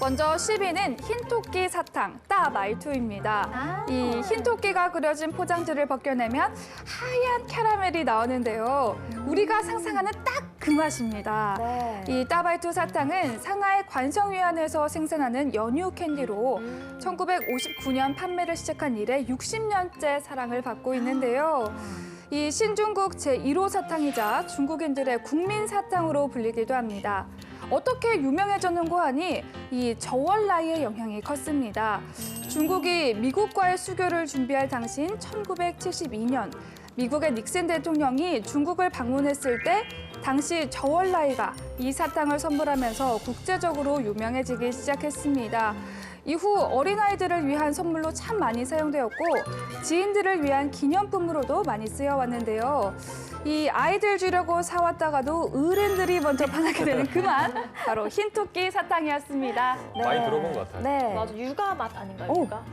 먼저 10위는 흰토끼 사탕 따마이투입니다. 이 흰토끼가 그려진 포장지를 벗겨내면 하얀 캐러멜이 나오는데요. 우리가 상상하는 딱 그 맛입니다. 네. 이 따마이투 사탕은 상하이 관성위원회에서 생산하는 연유 캔디로 1959년 판매를 시작한 이래 60년째 사랑을 받고 있는데요. 이 신중국 제1호 사탕이자 중국인들의 국민 사탕으로 불리기도 합니다. 어떻게 유명해졌는고 하니 이 저월라이의 영향이 컸습니다. 중국이 미국과의 수교를 준비할 당시인 1972년 미국의 닉슨 대통령이 중국을 방문했을 때 당시 저월라이가 이 사탕을 선물하면서 국제적으로 유명해지기 시작했습니다. 이후 어린아이들을 위한 선물로 참 많이 사용되었고 지인들을 위한 기념품으로도 많이 쓰여왔는데요. 이 아이들 주려고 사왔다가도 어른들이 먼저 반하게 되는 그만 바로 흰토끼 사탕이었습니다. 많이 들어본 것 같아요. 네. 맞아, 육아 맛 아닌가요, 오. 육아?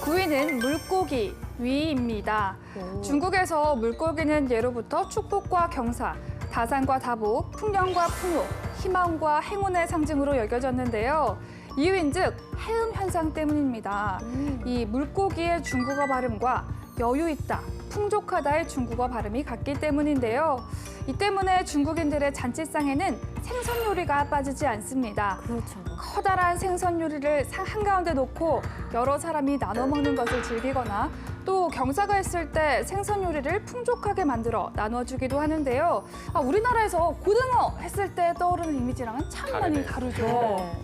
9위는 물고기 위입니다. 중국에서 물고기는 예로부터 축복과 경사, 다산과 다복, 풍년과 풍요, 희망과 행운의 상징으로 여겨졌는데요. 이유인즉 해음 현상 때문입니다. 이 물고기의 중국어 발음과 여유 있다, 풍족하다의 중국어 발음이 같기 때문인데요. 이 때문에 중국인들의 잔치상에는 생선 요리가 빠지지 않습니다. 그렇죠. 커다란 생선 요리를 상 한가운데 놓고 여러 사람이 나눠 먹는 것을 즐기거나 또 경사가 있을 때 생선 요리를 풍족하게 만들어 나눠주기도 하는데요. 우리나라에서 고등어 했을 때 떠오르는 이미지랑은 참 많이 다르네요. 다르죠. 네.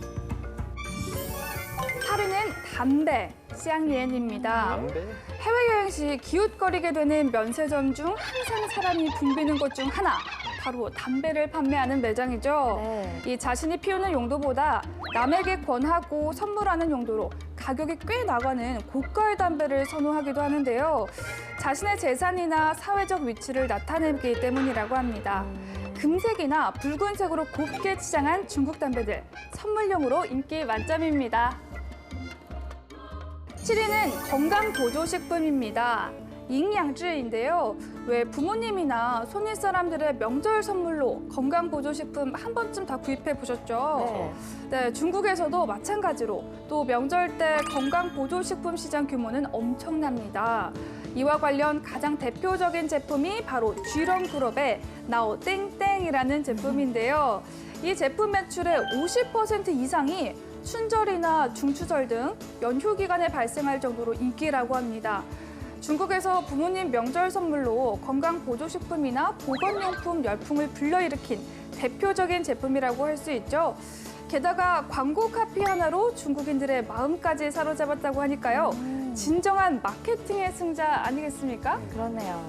8위는 담배, 쌍리엔입니다. 담배? 해외여행 시 기웃거리게 되는 면세점 중 항상 사람이 붐비는 곳 중 하나, 바로 담배를 판매하는 매장이죠. 네. 이 자신이 피우는 용도보다 남에게 권하고 선물하는 용도로 가격이 꽤 나가는 고가의 담배를 선호하기도 하는데요. 자신의 재산이나 사회적 위치를 나타내기 때문이라고 합니다. 금색이나 붉은색으로 곱게 치장한 중국 담배들, 선물용으로 인기 만점입니다. 7위는 건강보조식품입니다. 잉양즈인데요. 왜 부모님이나 손윗 사람들의 명절 선물로 건강보조식품 한 번쯤 다 구입해 보셨죠? 네, 중국에서도 마찬가지로 또 명절 때 건강보조식품 시장 규모는 엄청납니다. 이와 관련 가장 대표적인 제품이 바로 쥐런그룹의 나오 땡땡이라는 제품인데요. 이 제품 매출의 50% 이상이 춘절이나 중추절 등 연휴 기간에 발생할 정도로 인기라고 합니다. 중국에서 부모님 명절 선물로 건강보조식품이나 보건용품 열풍을 불러일으킨 대표적인 제품이라고 할 수 있죠. 게다가 광고 카피 하나로 중국인들의 마음까지 사로잡았다고 하니까요. 진정한 마케팅의 승자 아니겠습니까? 그러네요.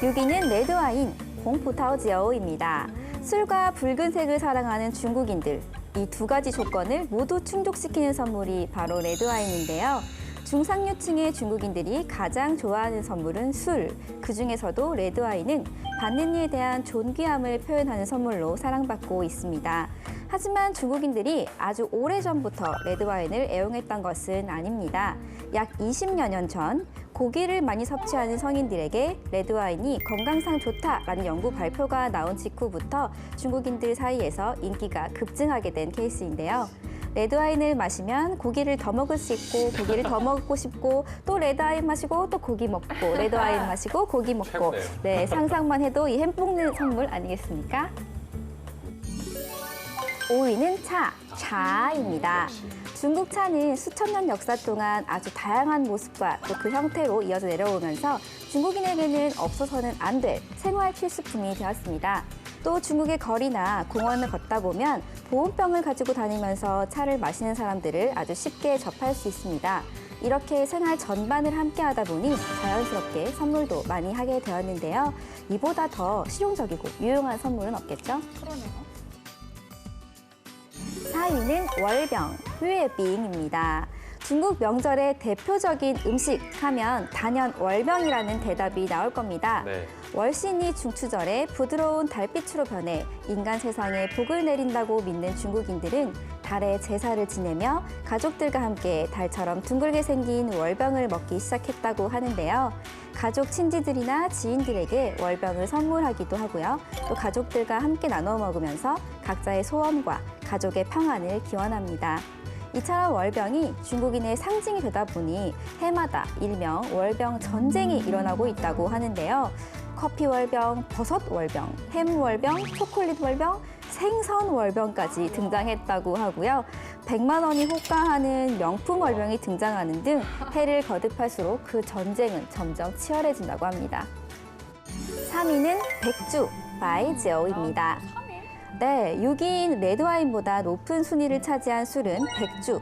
6위는 레드와인, 공포타오지어우입니다. 술과 붉은색을 사랑하는 중국인들, 이 두 가지 조건을 모두 충족시키는 선물이 바로 레드와인인데요. 중상류층의 중국인들이 가장 좋아하는 선물은 술, 그중에서도 레드와인은 받는 이에 대한 존귀함을 표현하는 선물로 사랑받고 있습니다. 하지만 중국인들이 아주 오래전부터 레드와인을 애용했던 것은 아닙니다. 약 20여 년 전 고기를 많이 섭취하는 성인들에게 레드와인이 건강상 좋다라는 연구 발표가 나온 직후부터 중국인들 사이에서 인기가 급증하게 된 케이스인데요. 레드와인을 마시면 고기를 더 먹을 수 있고 고기를 더 먹고 싶고 또 레드와인 마시고 또 고기 먹고 레드와인 마시고 고기 먹고 최고네요. 네, 상상만 해도 이 햄 뽑는 선물 아니겠습니까? 5위는 차, 차입니다. 중국 차는 수천 년 역사 동안 아주 다양한 모습과 또 그 형태로 이어져 내려오면서 중국인에게는 없어서는 안 될 생활 필수품이 되었습니다. 또 중국의 거리나 공원을 걷다 보면 보온병을 가지고 다니면서 차를 마시는 사람들을 아주 쉽게 접할 수 있습니다. 이렇게 생활 전반을 함께 하다 보니 자연스럽게 선물도 많이 하게 되었는데요. 이보다 더 실용적이고 유용한 선물은 없겠죠? 그러네요. 4위는 월병, 회빙입니다. 중국 명절의 대표적인 음식 하면 단연 월병이라는 대답이 나올 겁니다. 네. 월신이 중추절에 부드러운 달빛으로 변해 인간 세상에 복을 내린다고 믿는 중국인들은 달에 제사를 지내며 가족들과 함께 달처럼 둥글게 생긴 월병을 먹기 시작했다고 하는데요. 가족 친지들이나 지인들에게 월병을 선물하기도 하고요. 또 가족들과 함께 나눠 먹으면서 각자의 소원과 가족의 평안을 기원합니다. 이처럼 월병이 중국인의 상징이 되다 보니 해마다 일명 월병 전쟁이 일어나고 있다고 하는데요. 커피 월병, 버섯 월병, 햄 월병, 초콜릿 월병, 생선 월병까지 등장했다고 하고요. 100만 원이 호가하는 명품 월병이 등장하는 등 해를 거듭할수록 그 전쟁은 점점 치열해진다고 합니다. 3위는 백주, 바이지어우입니다. 네, 6위인 레드와인보다 높은 순위를 차지한 술은 백주.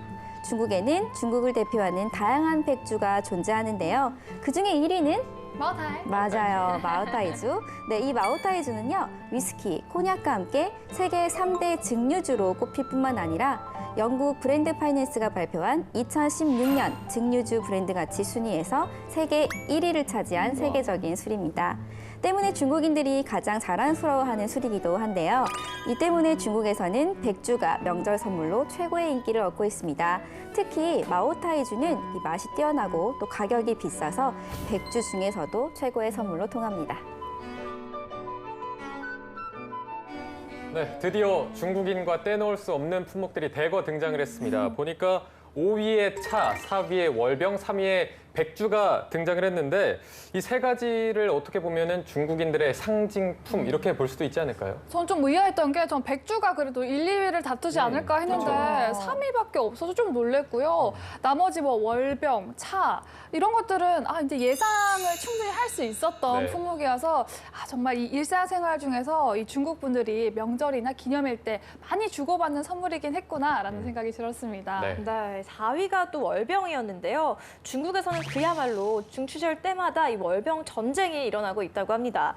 중국에는 중국을 대표하는 다양한 백주가 존재하는데요. 그중에 1위는 마오타이. 맞아요. 마오타이주. 네, 이 마오타이주는요. 위스키, 코냑과 함께 세계 3대 증류주로 꼽힐 뿐만 아니라 영국 브랜드 파이낸스가 발표한 2016년 증류주 브랜드 가치 순위에서 세계 1위를 차지한 세계적인 술입니다. 때문에 중국인들이 가장 자랑스러워하는 술이기도 한데요. 이 때문에 중국에서는 백주가 명절 선물로 최고의 인기를 얻고 있습니다. 특히 마오타이주는 이 맛이 뛰어나고 또 가격이 비싸서 백주 중에서도 최고의 선물로 통합니다. 네, 드디어 중국인과 떼놓을 수 없는 품목들이 대거 등장을 했습니다. 보니까 5위에 차, 4위에 월병, 3위에 백주가 등장을 했는데 이 세 가지를 어떻게 보면은 중국인들의 상징품 이렇게 볼 수도 있지 않을까요? 전 좀 의아했던 게 전 백주가 그래도 1, 2위를 다투지 않을까 했는데 그렇죠. 3위밖에 없어서 좀 놀랬고요. 나머지 뭐 월병, 차 이런 것들은 이제 예상을 충분히 할 수 있었던 네. 품목이어서 정말 이 일상생활 중에서 이 중국 분들이 명절이나 기념일 때 많이 주고받는 선물이긴 했구나라는 생각이 들었습니다. 네. 네, 4위가 또 월병이었는데요. 중국에서는 그야말로 중추절 때마다 이 월병 전쟁이 일어나고 있다고 합니다.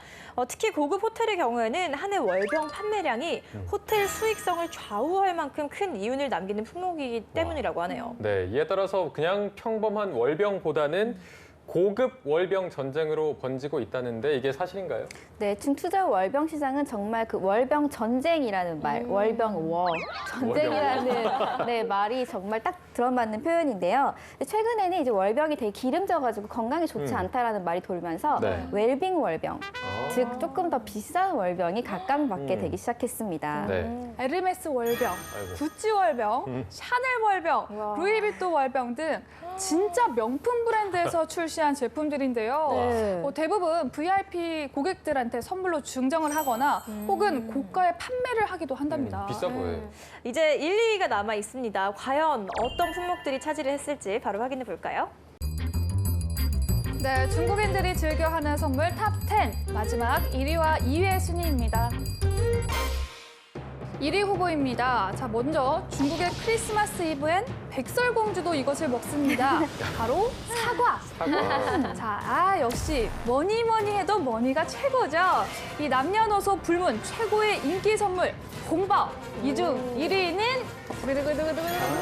특히 고급 호텔의 경우에는 한 해 월병 판매량이 호텔 수익성을 좌우할 만큼 큰 이윤을 남기는 품목이기 때문이라고 하네요. 네, 이에 따라서 그냥 평범한 월병보다는 고급 월병 전쟁으로 번지고 있다는데 이게 사실인가요? 네, 중추절 월병 시장은 정말 그 월병 전쟁이라는 말, 월병 워, 전쟁이라는 네, 말이 정말 딱 들어맞는 표현인데요. 최근에는 이제 월병이 되게 기름져가지고 건강에 좋지 않다라는 말이 돌면서 네. 웰빙 월병, 아. 즉 조금 더 비싼 월병이 각광받게 되기 시작했습니다. 네. 에르메스 월병, 아이고. 구찌 월병, 샤넬 월병, 와. 루이비통 월병 등 진짜 명품 브랜드에서 출시한 제품들인데요. 네. 대부분 VIP 고객들한테 선물로 증정을 하거나 혹은 고가의 판매를 하기도 한답니다. 비싸 보여요. 이제 1, 2위가 남아 있습니다. 과연 어떤 품목들이 차지를 했을지 바로 확인해 볼까요? 네, 중국인들이 즐겨하는 선물 탑 10. 마지막 1위와 2위의 순위입니다. 1위 후보입니다. 자, 먼저 중국의 크리스마스 이브엔 백설공주도 이것을 먹습니다. 바로 사과. 사과. 자, 역시 뭐니 해도 머니가 최고죠. 이 남녀노소 불문 최고의 인기 선물 홍bao. 이 중 1위는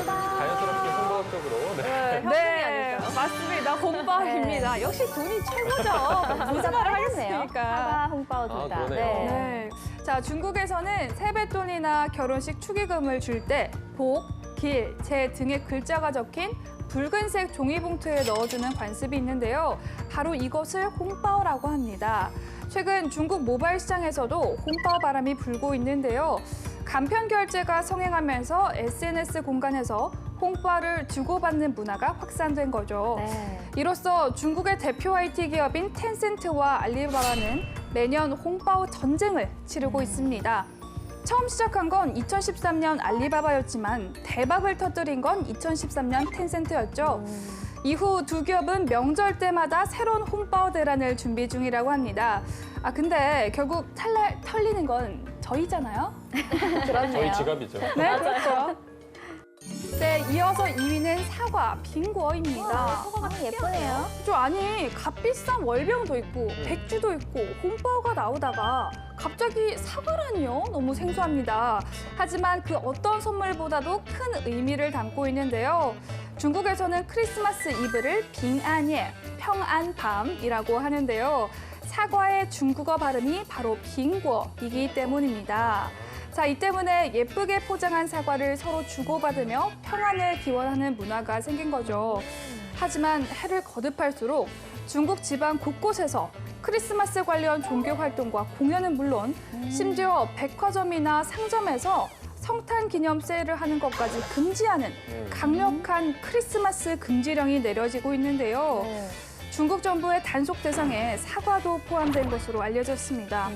자연스럽게 홍보 쪽으로. 네. 현금이 아닐까요? 맞습니다. 홍바오입니다. 역시 돈이 최고죠. 무슨 말을 하겠습니까? 사과, 홍바오 둘 다. 그러네요. 네. 자, 중국에서는 세뱃돈이나 결혼식 축의금을 줄 때 복, 길, 재 등의 글자가 적힌 붉은색 종이봉투에 넣어주는 관습이 있는데요. 바로 이것을 홍바오라고 합니다. 최근 중국 모바일 시장에서도 홍바오 바람이 불고 있는데요. 간편 결제가 성행하면서 SNS 공간에서 홍바오를 주고받는 문화가 확산된 거죠. 네. 이로써 중국의 대표 IT 기업인 텐센트와 알리바바는 매년 홍바오 전쟁을 치르고 있습니다. 처음 시작한 건 2013년 알리바바였지만 대박을 터뜨린 건 2013년 텐센트였죠. 이후 두 기업은 명절 때마다 새로운 홍바오 대란을 준비 중이라고 합니다. 근데 결국 털리는 건 저희잖아요. 그렇네요. 저희 지갑이죠. 네, 그렇죠. 네, 이어서 2위는 사과, 빙고어입니다. 사과가 예쁘네요. 아니, 값비싼 월병도 있고 백주도 있고 홍바오가 나오다가 갑자기 사과라니요? 너무 생소합니다. 하지만 그 어떤 선물보다도 큰 의미를 담고 있는데요. 중국에서는 크리스마스 이브를 빙안예, 평안밤이라고 하는데요. 사과의 중국어 발음이 바로 빙고이기 때문입니다. 자, 이 때문에 예쁘게 포장한 사과를 서로 주고받으며 평안을 기원하는 문화가 생긴 거죠. 하지만 해를 거듭할수록 중국 지방 곳곳에서 크리스마스 관련 종교 활동과 공연은 물론 심지어 백화점이나 상점에서 성탄 기념 세일을 하는 것까지 금지하는 강력한 크리스마스 금지령이 내려지고 있는데요. 중국 정부의 단속 대상에 사과도 포함된 것으로 알려졌습니다.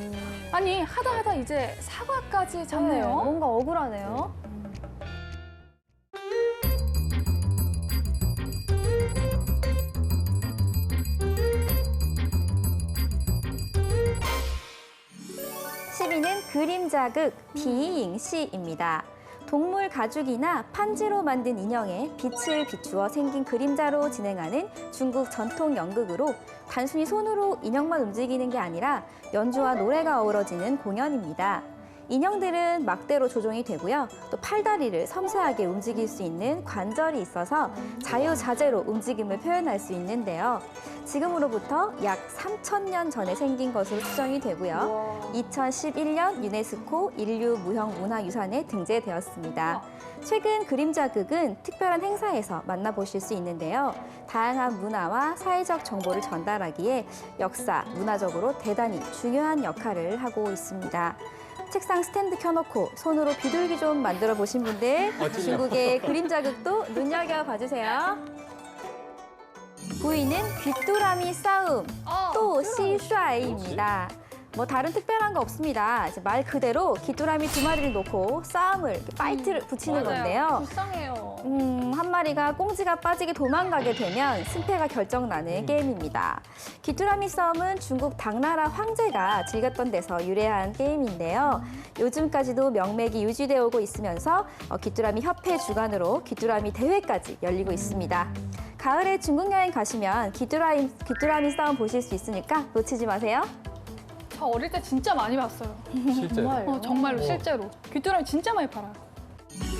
아니 하다 이제 사과까지 잡네요. 뭔가 억울하네요. 시비는 그림자극 비잉시입니다. 동물 가죽이나 판지로 만든 인형에 빛을 비추어 생긴 그림자로 진행하는 중국 전통 연극으로 단순히 손으로 인형만 움직이는 게 아니라 연주와 노래가 어우러지는 공연입니다. 인형들은 막대로 조종이 되고요. 또 팔다리를 섬세하게 움직일 수 있는 관절이 있어서 자유자재로 움직임을 표현할 수 있는데요. 지금으로부터 약 3,000년 전에 생긴 것으로 추정이 되고요. 2011년 유네스코 인류무형문화유산에 등재되었습니다. 최근 그림자극은 특별한 행사에서 만나보실 수 있는데요. 다양한 문화와 사회적 정보를 전달하기에 역사, 문화적으로 대단히 중요한 역할을 하고 있습니다. 책상 스탠드 켜놓고 손으로 비둘기 좀 만들어 보신 분들 중국의 그림자극도 눈여겨봐주세요. 9위는 귀뚜라미 싸움, 또 시슈아이입니다. 뭐 다른 특별한 거 없습니다. 이제 말 그대로 귀뚜라미 2마리를 놓고 싸움을 이렇게 파이트를 붙이는 건데요. 불쌍해요. 한 마리가 꽁지가 빠지게 도망가게 되면 승패가 결정나는 게임입니다. 귀뚜라미 싸움은 중국 당나라 황제가 즐겼던 데서 유래한 게임인데요. 요즘까지도 명맥이 유지되어 오고 있으면서 귀뚜라미 협회 주관으로 귀뚜라미 대회까지 열리고 있습니다. 가을에 중국 여행 가시면 귀뚜라미 싸움 보실 수 있으니까 놓치지 마세요. 저 어릴 때 진짜 많이 봤어요. 실제로. 정말로 실제로. 귀뚜라미 진짜 많이 팔아요.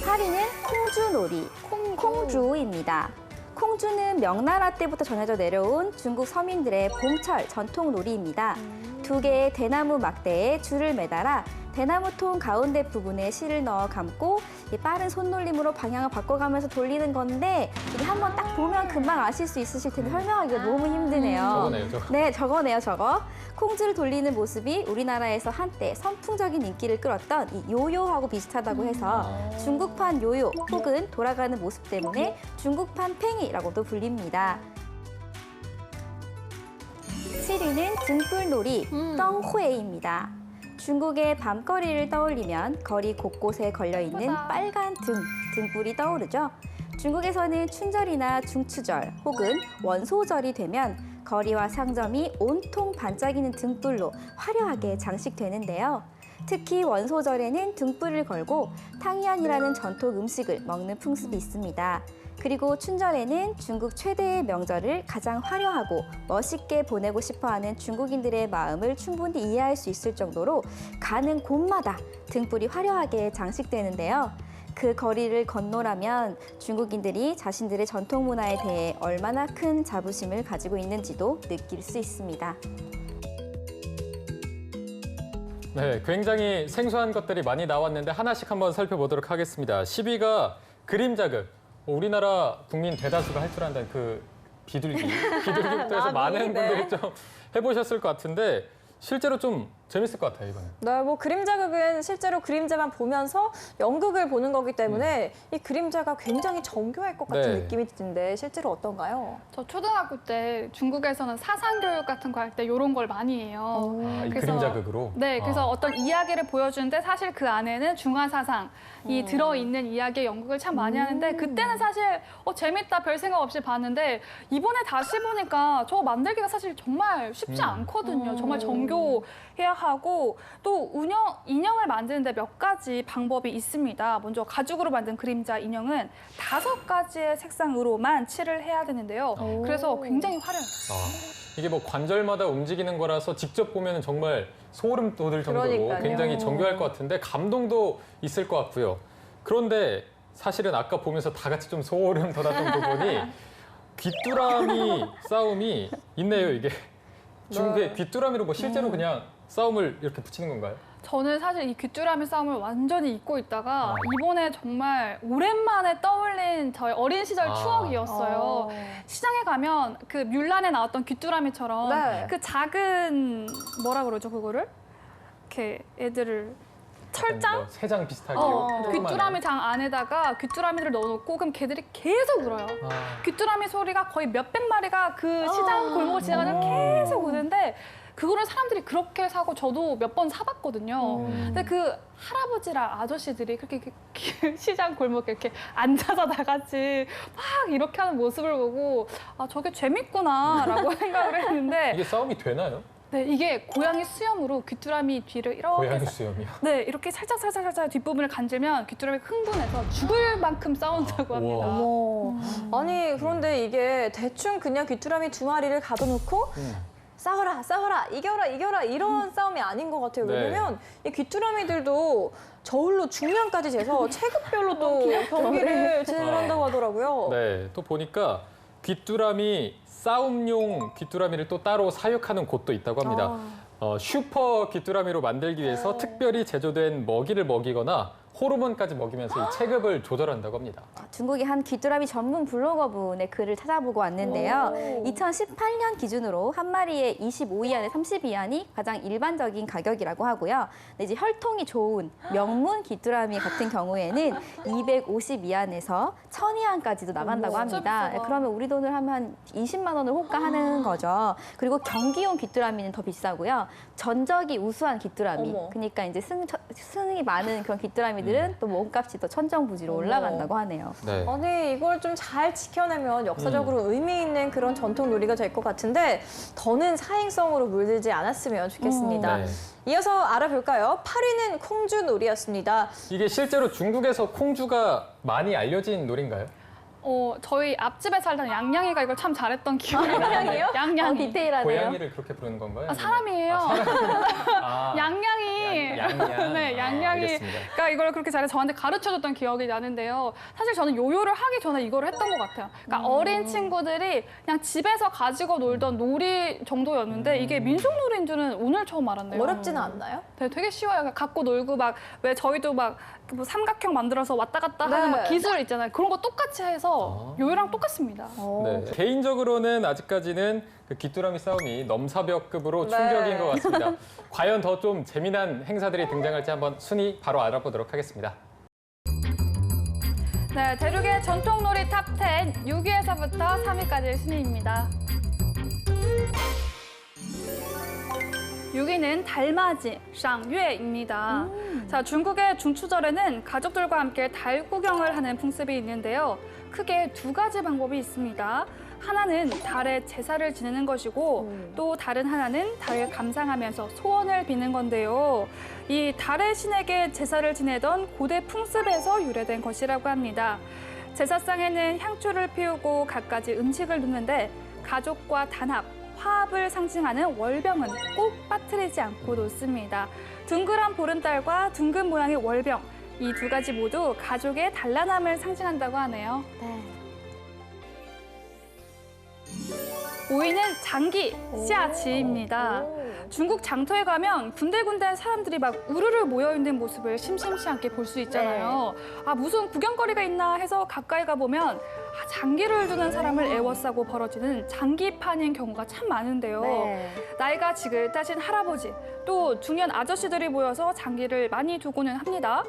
8위는 콩주놀이, 콩주입니다. 콩주는 명나라 때부터 전해져 내려온 중국 서민들의 봄철 전통 놀이입니다. 2개의 대나무 막대에 줄을 매달아 대나무 통 가운데 부분에 실을 넣어 감고 빠른 손놀림으로 방향을 바꿔가면서 돌리는 건데 이게 한번 딱 보면 금방 아실 수 있으실 텐데 설명하기가 너무 힘드네요. 저거네요, 저거. 네, 저거네요, 저거. 콩주를 돌리는 모습이 우리나라에서 한때 선풍적인 인기를 끌었던 이 요요하고 비슷하다고 해서 중국판 요요 혹은 돌아가는 모습 때문에 중국판 팽이라고도 불립니다. 7위는 등불놀이, 떵회입니다. 중국의 밤거리를 떠올리면 거리 곳곳에 걸려있는 빨간 등불이 떠오르죠. 중국에서는 춘절이나 중추절 혹은 원소절이 되면 거리와 상점이 온통 반짝이는 등불로 화려하게 장식되는데요. 특히 원소절에는 등불을 걸고 탕이안이라는 전통 음식을 먹는 풍습이 있습니다. 그리고 춘절에는 중국 최대의 명절을 가장 화려하고 멋있게 보내고 싶어하는 중국인들의 마음을 충분히 이해할 수 있을 정도로 가는 곳마다 등불이 화려하게 장식되는데요. 그 거리를 건너라면 중국인들이 자신들의 전통 문화에 대해 얼마나 큰 자부심을 가지고 있는지도 느낄 수 있습니다. 네, 굉장히 생소한 것들이 많이 나왔는데 하나씩 한번 살펴보도록 하겠습니다. 10위가 그림자극. 우리나라 국민 대다수가 할 줄 안다는 그 비둘기부터 해서 많은 분들이 좀 해보셨을 것 같은데 실제로 좀 재밌을 것 같아요, 이거는. 네, 뭐 그림자극은 실제로 그림자만 보면서 연극을 보는 거기 때문에 이 그림자가 굉장히 정교할 것 같은 네. 느낌이 드는데 실제로 어떤가요? 저 초등학교 때 중국에서는 사상교육 같은 거 할 때 이런 걸 많이 해요. 아, 이 그래서- 그림자극으로? 네, 그래서 어떤 이야기를 보여주는데 사실 그 안에는 중화사상이 들어있는 이야기의 연극을 참 많이 하는데 그때는 사실 재밌다 별 생각 없이 봤는데 이번에 다시 보니까 저거 만들기가 사실 정말 쉽지 않거든요. 정말 정교해야 하고 또 인형을 만드는데 몇 가지 방법이 있습니다. 먼저 가죽으로 만든 그림자 인형은 5가지의 색상으로만 칠을 해야 되는데요. 그래서 굉장히 화려해요. 이게 뭐 관절마다 움직이는 거라서 직접 보면 정말 소름 돋을 정도로 그러니까요. 굉장히 정교할 것 같은데 감동도 있을 것 같고요. 그런데 사실은 아까 보면서 다 같이 좀 소름 돋았던 부분이 귀뚜라미 싸움이 있네요, 이게. 중국의 귀뚜라미로 뭐 실제로 그냥 싸움을 이렇게 붙이는 건가요? 저는 사실 이 귀뚜라미 싸움을 완전히 잊고 있다가 이번에 정말 오랜만에 떠올린 저희 어린 시절 추억이었어요. 시장에 가면 그 뮬란에 나왔던 귀뚜라미처럼 네. 그 작은 뭐라 그러죠 그거를? 이렇게 애들을 철장? 뭐 새장 비슷하게요. 귀뚜라미 장 안에다가 귀뚜라미를 넣어놓고 그럼 걔들이 계속 울어요. 귀뚜라미 소리가 거의 몇백 마리가 그 시장 골목을 지나가면 계속 우는데 그거를 사람들이 그렇게 사고 저도 몇 번 사봤거든요. 근데 그 할아버지랑 아저씨들이 그렇게 시장 골목에 이렇게 앉아서 다 같이 막 이렇게 하는 모습을 보고 아 저게 재밌구나라고 생각을 했는데 이게 싸움이 되나요? 네, 이게 고양이 수염으로 귀뚜라미 뒤를 이렇게 고양이 수염이요? 네, 이렇게 살짝 뒷부분을 간질면 귀뚜라미가 흥분해서 죽을 만큼 싸운다고 합니다. 어머. 아니 그런데 이게 대충 그냥 귀뚜라미 두 마리를 가둬놓고 싸워라, 이겨라 이런 싸움이 아닌 것 같아요. 네. 왜냐면 이 귀뚜라미들도 저울로 중량까지 재서 체급별로 또 경기를 진행한다고 하더라고요. 네, 또 보니까 귀뚜라미 싸움용 귀뚜라미를 또 따로 사육하는 곳도 있다고 합니다. 슈퍼 귀뚜라미로 만들기 위해서 특별히 제조된 먹이를 먹이거나 호르몬까지 먹이면서 이 체급을 조절한다고 합니다. 중국의 한 귀뚜라미 전문 블로거분의 글을 찾아보고 왔는데요. 2018년 기준으로 한 마리에 25위안에 30위안이 가장 일반적인 가격이라고 하고요. 근데 이제 혈통이 좋은 명문 귀뚜라미 같은 경우에는 250위안에서 1000위안까지도 나간다고 합니다. 비싸다. 그러면 우리 돈을 하면 한 20만 원을 호가하는 거죠. 그리고 경기용 귀뚜라미는 더 비싸고요. 전적이 우수한 귀뚜라미, 어머. 그러니까 이제 승이 많은 그런 귀뚜라미들은 또 몸값이 더 천정부지로 올라간다고 하네요. 네. 아니 이걸 좀 잘 지켜내면 역사적으로 의미 있는 그런 전통 놀이가 될 것 같은데 더는 사행성으로 물들지 않았으면 좋겠습니다. 네. 이어서 알아볼까요? 8위는 콩주 놀이였습니다. 이게 실제로 중국에서 콩주가 많이 알려진 놀인가요? 저희 앞집에 살던 양양이가 이걸 참 잘했던 기억이 나요. 양양이요? 양양이. 디테일하네요. 고양이를 그렇게 부르는 건가요? 사람이에요. 양양이. 양양. 네, 양양이가 알겠습니다. 이걸 그렇게 잘해서 저한테 가르쳐줬던 기억이 나는데요. 사실 저는 요요를 하기 전에 이걸 했던 것 같아요. 그러니까 어린 친구들이 그냥 집에서 가지고 놀던 놀이 정도였는데 이게 민속놀이인 줄은 오늘 처음 알았네요. 어렵지는 않나요? 네, 되게 쉬워요. 갖고 놀고 막 왜 저희도 막 뭐 삼각형 만들어서 왔다 갔다 하는 네. 막 기술 있잖아요. 그런 거 똑같이 해서 요요랑 똑같습니다. 네. 개인적으로는 아직까지는 그 귀뚜라미 싸움이 넘사벽급으로 네. 충격인 것 같습니다. 과연 더 좀 재미난 행사들이 등장할지 한번 순위 바로 알아보도록 하겠습니다. 네, 대륙의 전통놀이 탑10 6위에서부터 3위까지의 순위입니다. 6위는 달맞이, 쌍유입니다. 자, 중국의 중추절에는 가족들과 함께 달 구경을 하는 풍습이 있는데요. 크게 두 가지 방법이 있습니다. 하나는 달에 제사를 지내는 것이고 또 다른 하나는 달을 감상하면서 소원을 비는 건데요. 이 달의 신에게 제사를 지내던 고대 풍습에서 유래된 것이라고 합니다. 제사상에는 향초를 피우고 갖가지 음식을 놓는데 가족과 단합, 화합을 상징하는 월병은 꼭 빠뜨리지 않고 놓습니다. 둥그런 보름달과 둥근 모양의 월병, 이 두 가지 모두 가족의 단란함을 상징한다고 하네요. 네. 5위는 장기, 시아치입니다. 중국 장터에 가면 군데군데 사람들이 막 우르르 모여있는 모습을 심심치 않게 볼 수 있잖아요. 아, 무슨 구경거리가 있나 해서 가까이 가보면 장기를 두는 사람을 애워싸고 벌어지는 장기판인 경우가 참 많은데요. 네. 나이가 지긋하신 할아버지, 또 중년 아저씨들이 모여서 장기를 많이 두고는 합니다.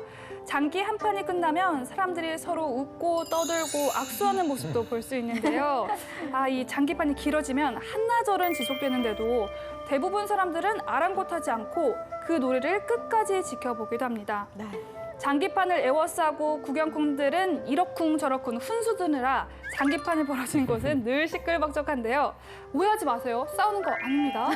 장기 한 판이 끝나면 사람들이 서로 웃고 떠들고 악수하는 모습도 볼 수 있는데요. 아, 이 장기판이 길어지면 한나절은 지속되는데도 대부분 사람들은 아랑곳하지 않고 그 놀이를 끝까지 지켜보기도 합니다. 네. 장기판을 애워싸고 구경꾼들은 이러쿵 저러쿵 훈수 두느라 장기판이 벌어진 곳은 늘 시끌벅적한데요. 오해하지 마세요. 싸우는 거 아닙니다.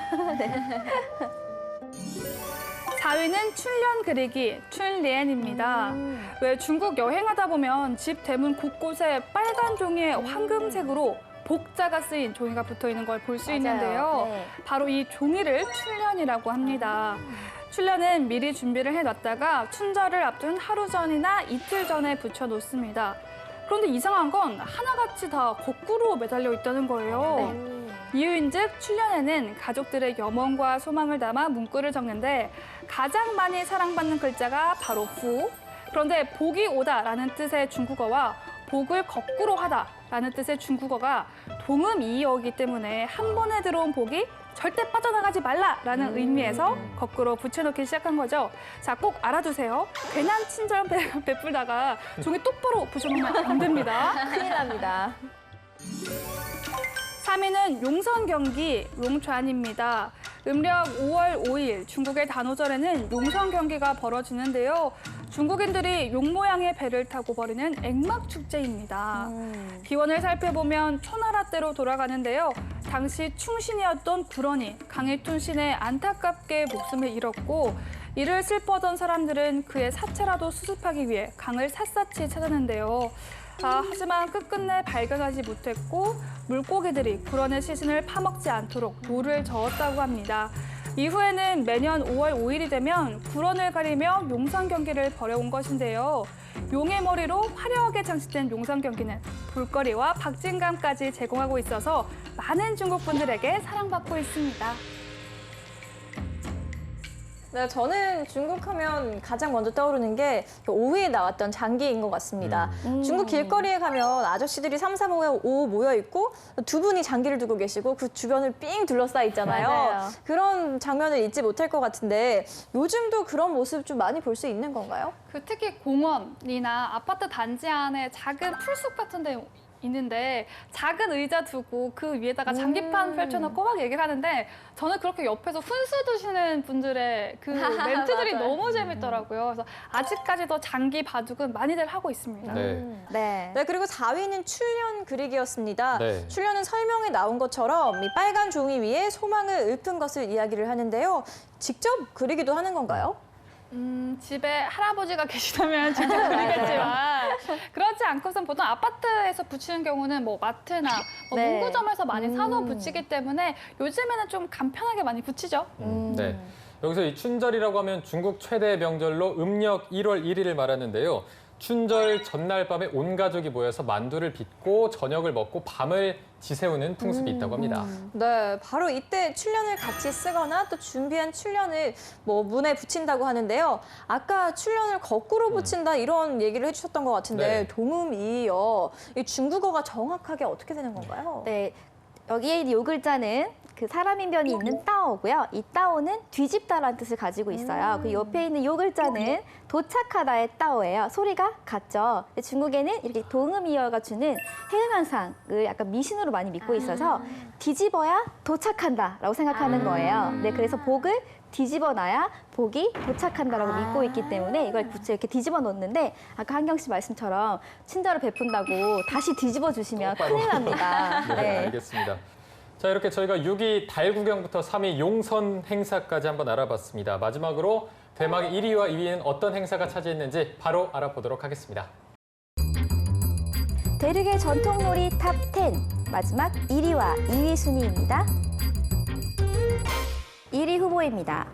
4위는 춘련 그리기, 춘리엔입니다. 왜 중국 여행하다 보면 집 대문 곳곳에 빨간 종이에 황금색으로 복자가 쓰인 종이가 붙어 있는 걸 볼 수 있는데요. 네. 바로 이 종이를 춘련이라고 합니다. 춘련은 미리 준비를 해놨다가 춘절을 앞둔 하루 전이나 이틀 전에 붙여 놓습니다. 그런데 이상한 건 하나같이 다 거꾸로 매달려 있다는 거예요. 이유인즉 출연에는 가족들의 염원과 소망을 담아 문구를 적는데 가장 많이 사랑받는 글자가 바로 후. 그런데 복이 오다라는 뜻의 중국어와 복을 거꾸로 하다라는 뜻의 중국어가 동음이어이기 때문에 한 번에 들어온 복이 절대 빠져나가지 말라라는 의미에서 거꾸로 붙여놓기 시작한 거죠. 자, 꼭 알아두세요. 괜한 친절 베풀다가 종이 똑바로 부셔놓으면 안 됩니다. 큰일 납니다. 3위는 용선 경기 롱촨입니다. 음력 5월 5일 중국의 단오절에는 용선 경기가 벌어지는데요. 중국인들이 용 모양의 배를 타고 벌이는 액막 축제입니다. 기원을 살펴보면 초나라 때로 돌아가는데요. 당시 충신이었던 구런이 강일툰 신에 안타깝게 목숨을 잃었고 이를 슬퍼하던 사람들은 그의 사체라도 수습하기 위해 강을 샅샅이 찾았는데요. 하지만 끝끝내 발견하지 못했고 물고기들이 구런의 시신을 파먹지 않도록 돌을 저었다고 합니다. 이후에는 매년 5월 5일이 되면 구런을 가리며 용선 경기를 벌여온 것인데요. 용의 머리로 화려하게 장식된 용선 경기는 볼거리와 박진감까지 제공하고 있어서 많은 중국 분들에게 사랑받고 있습니다. 네, 저는 중국 하면 가장 먼저 떠오르는 게 5위에 나왔던 장기인 것 같습니다. 중국 길거리에 가면 아저씨들이 3, 4, 5 모여 있고 두 분이 장기를 두고 계시고 그 주변을 삥 둘러싸여 있잖아요. 맞아요. 그런 장면을 잊지 못할 것 같은데 요즘도 그런 모습 좀 많이 볼 수 있는 건가요? 특히 공원이나 아파트 단지 안에 작은 풀숲 같은 데 있는데 작은 의자 두고 그 위에다가 장기판 펼쳐놓고 막 얘기를 하는데 저는 그렇게 옆에서 훈수 두시는 분들의 그 멘트들이 맞아요. 너무 재밌더라고요. 그래서 아직까지도 장기 바둑은 많이들 하고 있습니다. 네. 네. 네, 그리고 4위는 출연 그리기였습니다. 네. 출연은 설명에 나온 것처럼 이 빨간 종이 위에 소망을 읊은 것을 이야기를 하는데요. 직접 그리기도 하는 건가요? 집에 할아버지가 계시다면 직접 그리겠지만 그렇지 않고선 보통 아파트에서 붙이는 경우는 뭐 마트나 뭐 네. 문구점에서 많이 사서 붙이기 때문에 요즘에는 좀 간편하게 많이 붙이죠. 네. 여기서 이 춘절이라고 하면 중국 최대 명절로 음력 1월 1일을 말하는데요. 춘절 전날 밤에 온 가족이 모여서 만두를 빚고 저녁을 먹고 밤을 지새우는 풍습이 있다고 합니다. 네, 바로 이때 출연을 같이 쓰거나 또 준비한 출연을 뭐 문에 붙인다고 하는데요. 아까 출연을 거꾸로 붙인다 이런 얘기를 해주셨던 것 같은데 네. 동음이요. 이 중국어가 정확하게 어떻게 되는 건가요? 네, 여기에 있는 요 글자는 그 사람인 변이 있는 따오고요. 이 따오는 뒤집다라는 뜻을 가지고 있어요. 그 옆에 있는 요 글자는 도착하다의 따오예요. 소리가 같죠. 근데 중국에는 이렇게 동음이어가 주는 해응한상을 약간 미신으로 많이 믿고 있어서 뒤집어야 도착한다라고 생각하는 거예요. 네, 그래서 복을 뒤집어놔야 복이 도착한다라고 믿고 있기 때문에 이걸 굳이 이렇게 뒤집어 놓는데 아까 한경 씨 말씀처럼 친절을 베푼다고 다시 뒤집어 주시면 똑바로. 큰일 납니다. 네, 알겠습니다. 자, 이렇게 저희가 6위 달구경부터 3위 용선 행사까지 한번 알아봤습니다. 마지막으로 대망의 1위와 2위는 어떤 행사가 차지했는지 바로 알아보도록 하겠습니다. 대륙의 전통놀이 탑10 마지막 1위와 2위 순위입니다. 1위 후보입니다.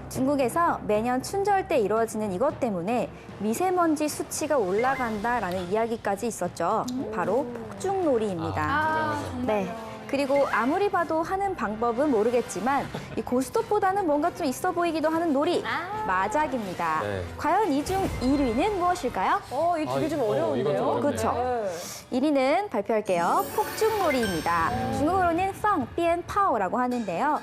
중국에서 매년 춘절 때 이루어지는 이것 때문에 미세먼지 수치가 올라간다라는 이야기까지 있었죠. 바로 폭죽놀이입니다. 네. 그리고 아무리 봐도 하는 방법은 모르겠지만 이 고스톱보다는 뭔가 좀 있어 보이기도 하는 놀이, 마작입니다. 네. 과연 이 중 1위는 무엇일까요? 이 되게 좀 이건 좀 어려운데요. 어렵네요. 그렇죠. 1위는 발표할게요. 폭죽놀이입니다. 중국어로는 펑,鞭炮라고 하는데요.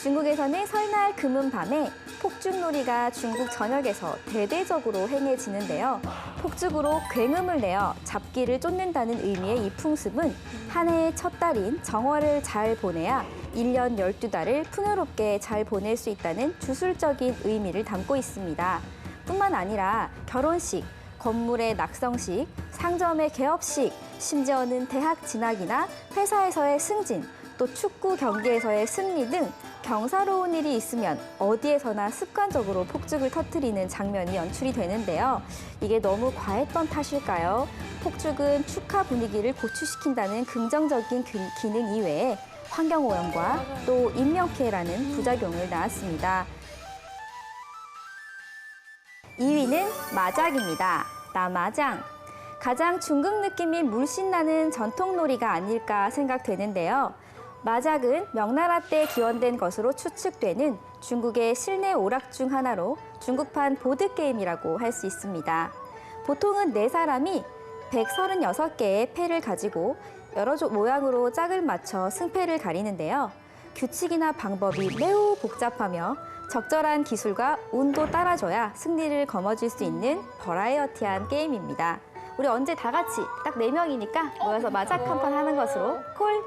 중국에서는 설날 금은 밤에 폭죽놀이가 중국 전역에서 대대적으로 행해지는데요. 폭죽으로 굉음을 내어 잡기를 쫓는다는 의미의 이 풍습은 한 해의 첫 달인 정월을 잘 보내야 1년 12달을 풍요롭게 잘 보낼 수 있다는 주술적인 의미를 담고 있습니다. 뿐만 아니라 결혼식, 건물의 낙성식, 상점의 개업식, 심지어는 대학 진학이나 회사에서의 승진, 또 축구 경기에서의 승리 등 경사로운 일이 있으면 어디에서나 습관적으로 폭죽을 터뜨리는 장면이 연출이 되는데요. 이게 너무 과했던 탓일까요? 폭죽은 축하 분위기를 고취시킨다는 긍정적인 기능 이외에 환경오염과 또 인명피해라는 부작용을 낳았습니다. 2위는 마작입니다. 나마장. 가장 중국 느낌이 물씬 나는 전통놀이가 아닐까 생각되는데요. 마작은 명나라 때 기원된 것으로 추측되는 중국의 실내 오락 중 하나로 중국판 보드게임이라고 할 수 있습니다. 보통은 4사람이 136개의 패를 가지고 여러 모양으로 짝을 맞춰 승패를 가리는데요. 규칙이나 방법이 매우 복잡하며 적절한 기술과 운도 따라줘야 승리를 거머쥘 수 있는 버라이어티한 게임입니다. 우리 언제 다 같이 딱 4명이니까 모여서 마작 한 판 하는 것으로 콜!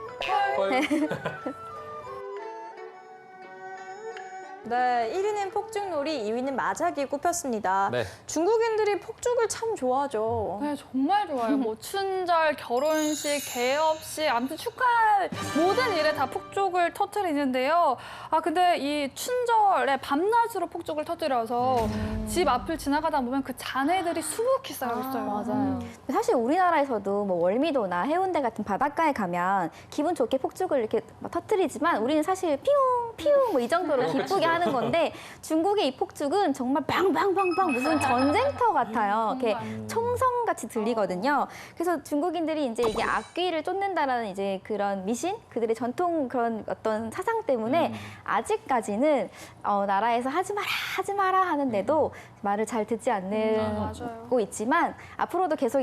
네, 1위는 폭죽놀이, 2위는 마작이 꼽혔습니다. 네. 중국인들이 폭죽을 참 좋아하죠. 네, 정말 좋아요. 뭐 춘절, 결혼식, 개업식, 아무튼 축하할 모든 일에 다 폭죽을 터뜨리는데요. 아 근데 이 춘절에 밤낮으로 폭죽을 터뜨려서 집 앞을 지나가다 보면 그 잔해들이 수북히 쌓여 있어요. 맞아요. 사실 우리나라에서도 뭐 월미도나 해운대 같은 바닷가에 가면 기분 좋게 폭죽을 이렇게 막 터뜨리지만 우리는 사실 피웅 피웅 뭐 이 정도로 기쁘게 하는 건데 중국의 이 폭죽은 정말 빵빵빵빵 무슨 전쟁터 같아요. 이렇게 총성같이 들리거든요. 그래서 중국인들이 이제 이게 악귀를 쫓는다라는 이제 그런 미신, 그들의 전통 그런 어떤 사상 때문에 아직까지는 나라에서 하지 마라 하는데도 말을 잘 듣지 않고 있지만 앞으로도 계속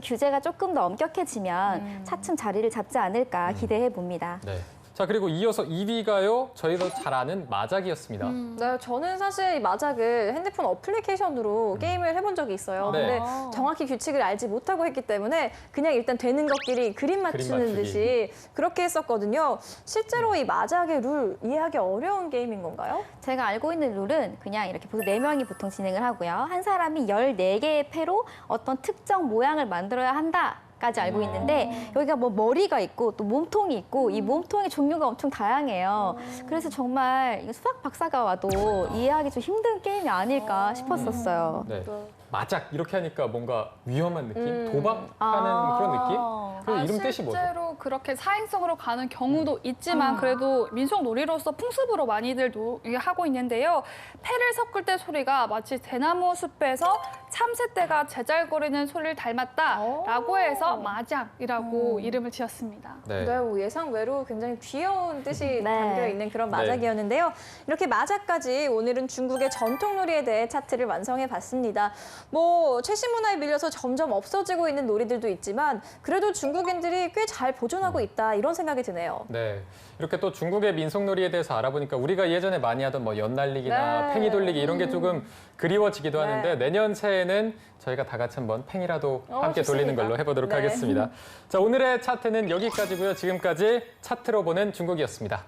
규제가 조금 더 엄격해지면 차츰 자리를 잡지 않을까 기대해 봅니다. 네. 자, 그리고 이어서 2위가요. 저희도 잘 아는 마작이었습니다. 네, 저는 사실 이 마작을 핸드폰 어플리케이션으로 게임을 해본 적이 있어요. 네. 근데 정확히 규칙을 알지 못하고 했기 때문에 그냥 일단 되는 것끼리 그림 맞추는 맞추기. 듯이 그렇게 했었거든요. 실제로 이 마작의 룰 이해하기 어려운 게임인 건가요? 제가 알고 있는 룰은 그냥 이렇게 보통 4명이 보통 진행을 하고요. 한 사람이 14개의 패로 어떤 특정 모양을 만들어야 한다. 까지 알고 있는데 여기가 뭐 머리가 있고 또 몸통이 있고 이 몸통의 종류가 엄청 다양해요. 그래서 정말 이거 수학 박사가 와도 이해하기 좀 힘든 게임이 아닐까 싶었었어요. 네. 마작 이렇게 하니까 뭔가 위험한 느낌? 도박하는 그런 느낌? 그 이름 뜻이 뭐죠? 실제로 그렇게 사행성으로 가는 경우도 있지만 그래도 민속 놀이로서 풍습으로 많이들 하고 있는데요. 패를 섞을 때 소리가 마치 대나무 숲에서 참새떼가 제잘거리는 소리를 닮았다라고 해서 마작이라고 이름을 지었습니다. 네. 네, 예상 외로 굉장히 귀여운 뜻이 네. 담겨 있는 그런 마작이었는데요. 이렇게 마작까지 오늘은 중국의 전통놀이에 대해 차트를 완성해 봤습니다. 뭐 최신 문화에 밀려서 점점 없어지고 있는 놀이들도 있지만 그래도 중국인들이 꽤 잘 보존하고 있다 이런 생각이 드네요. 네. 이렇게 또 중국의 민속놀이에 대해서 알아보니까 우리가 예전에 많이 하던 뭐 연날리기나 네. 팽이 돌리기 이런 게 조금 그리워지기도 네. 하는데 내년 새해는 저희가 다 같이 한번 팽이라도 함께 돌리는 좋습니다. 걸로 해보도록 네. 하겠습니다. 자, 오늘의 차트는 여기까지고요. 지금까지 차트로 보는 중국이었습니다.